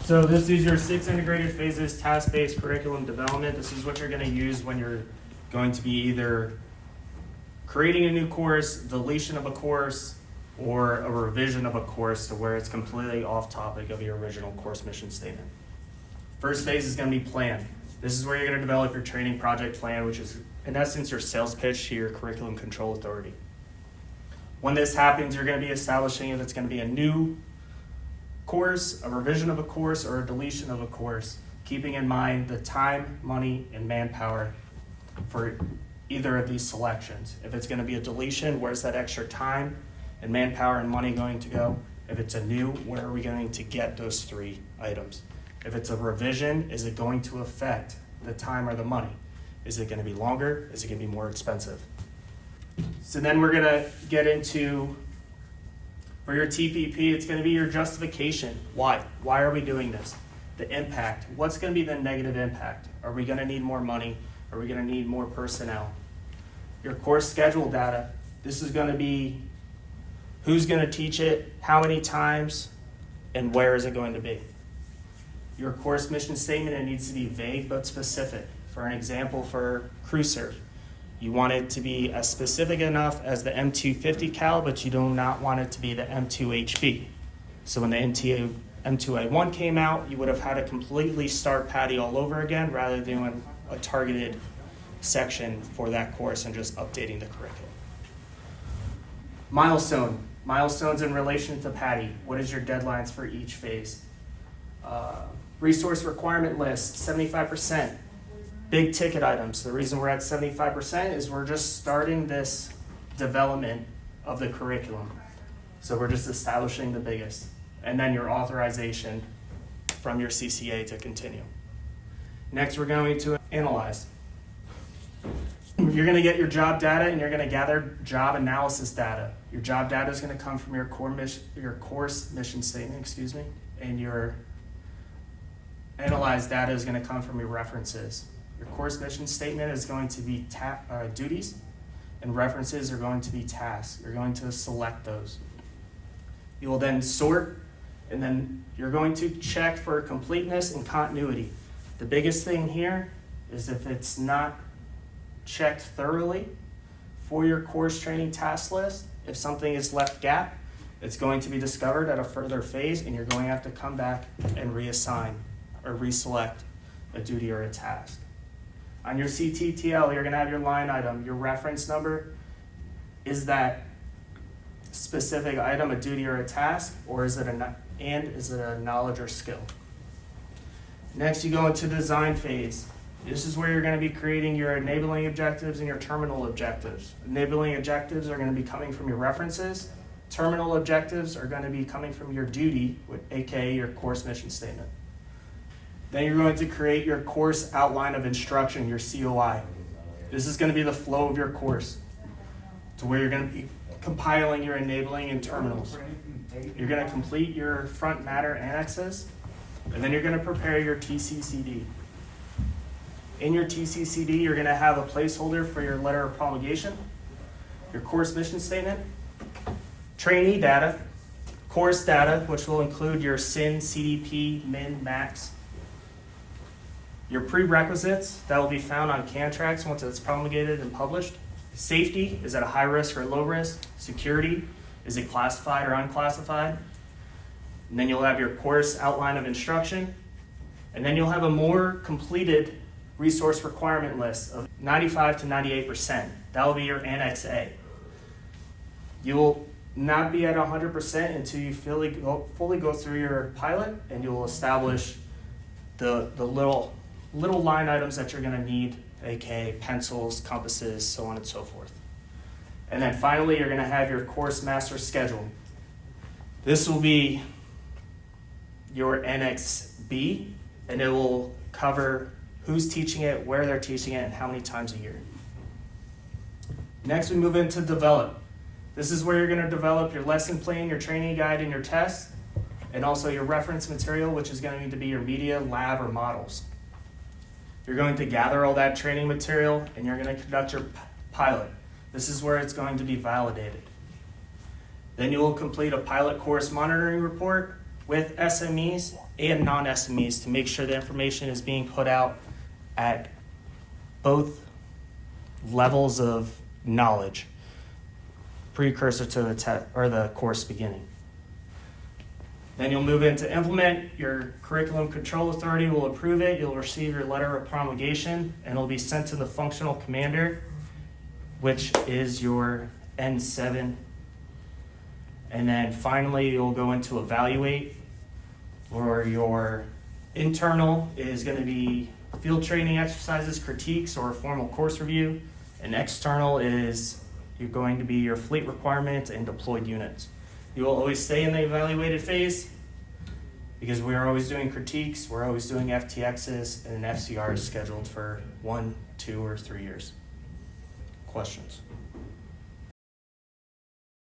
So this is your 6 integrated phases, task-based curriculum development. This is what you're going to use when you're going to be either creating a new course, deletion of a course, or a revision of a course to where it's completely off topic of your original course mission statement. First phase is going to be plan. This is where you're going to develop your training project plan, which is in essence your sales pitch to your curriculum control authority. When this happens, you're going to be establishing if it's going to be a new course, a revision of a course, or a deletion of a course, keeping in mind the time, money, and manpower for either of these selections. If it's going to be a deletion, where's that extra time and manpower and money going to go? If it's a new, where are we going to get those 3 items? If it's a revision, is it going to affect the time or the money? Is it going to be longer? Is it going to be more expensive? So then we're going to get into, for your TPP, it's going to be your justification. Why? Why are we doing this? The impact. What's going to be the negative impact? Are we going to need more money? Are we going to need more personnel? Your course schedule data. This is going to be who's going to teach it, how many times, and where is it going to be. Your course mission statement, it needs to be vague but specific. For an example, for CrewServe, you want it to be as specific enough as the M250 cal, but you do not want it to be the M2HB. So when the M2A1 came out, you would have had to completely start Paddie all over again rather than doing a targeted section for that course and just updating the curriculum. Milestones in relation to Paddie. What is your deadlines for each phase? Resource requirement list, 75%. Big ticket items. The reason we're at 75% is we're just starting this development of the curriculum. So we're just establishing the biggest. And then your authorization from your CCA to continue. Next, we're going to analyze. You're going to get your job data and you're going to gather job analysis data. Your job data is going to come from your course mission statement, and your analyzed data is going to come from your references. Your course mission statement is going to be duties, and references are going to be tasks. You're going to select those. You will then sort, and then you're going to check for completeness and continuity. The biggest thing here is if it's not checked thoroughly for your course training task list, if something is left gap, it's going to be discovered at a further phase, and you're going to have to come back and reassign or reselect a duty or a task. On your CTTL, you're going to have your line item, your reference number. Is that specific item a duty or a task, or is it a knowledge or skill? Next, you go into design phase. This is where you're going to be creating your enabling objectives and your terminal objectives. Enabling objectives are going to be coming from your references. Terminal objectives are going to be coming from your duty, aka your course mission statement. Then you're going to create your course outline of instruction, your COI. This is going to be the flow of your course to where you're going to be compiling your enabling and terminals. You're going to complete your front matter annexes, and then you're going to prepare your TCCD. In your TCCD, you're going to have a placeholder for your letter of promulgation, your course mission statement, trainee data, course data, which will include your SIN, CDP, min, max, your prerequisites that will be found on Cantrax once it's promulgated and published. Safety, is it a high risk or low risk? Security, is it classified or unclassified? And then you'll have your course outline of instruction. And then you'll have a more completed resource requirement list of 95 to 98%. That will be your Annex A. You will not be at 100% until you fully go through your pilot, and you will establish the little line items that you're going to need, aka pencils, compasses, so on and so forth. And then finally, you're going to have your course master schedule. This will be your Annex B, and it will cover who's teaching it, where they're teaching it, and how many times a year. Next, we move into develop. This is where you're going to develop your lesson plan, your training guide, and your tests, and also your reference material, which is going to be your media, lab, or models. You're going to gather all that training material, and you're going to conduct your pilot. This is where it's going to be validated. Then you will complete a pilot course monitoring report with SMEs and non-SMEs to make sure the information is being put out at both levels of knowledge, precursor to the course beginning. Then you'll move into implement. Your curriculum control authority will approve it. You'll receive your letter of promulgation, and it'll be sent to the functional commander, which is your N7. And then finally, you'll go into evaluate, where your internal is going to be field training exercises, critiques, or a formal course review. And external is you're going to be your fleet requirements and deployed units. You will always stay in the evaluated phase because we're always doing critiques, we're always doing FTXs, and an FCR is scheduled for 1, 2, or 3 years. Questions?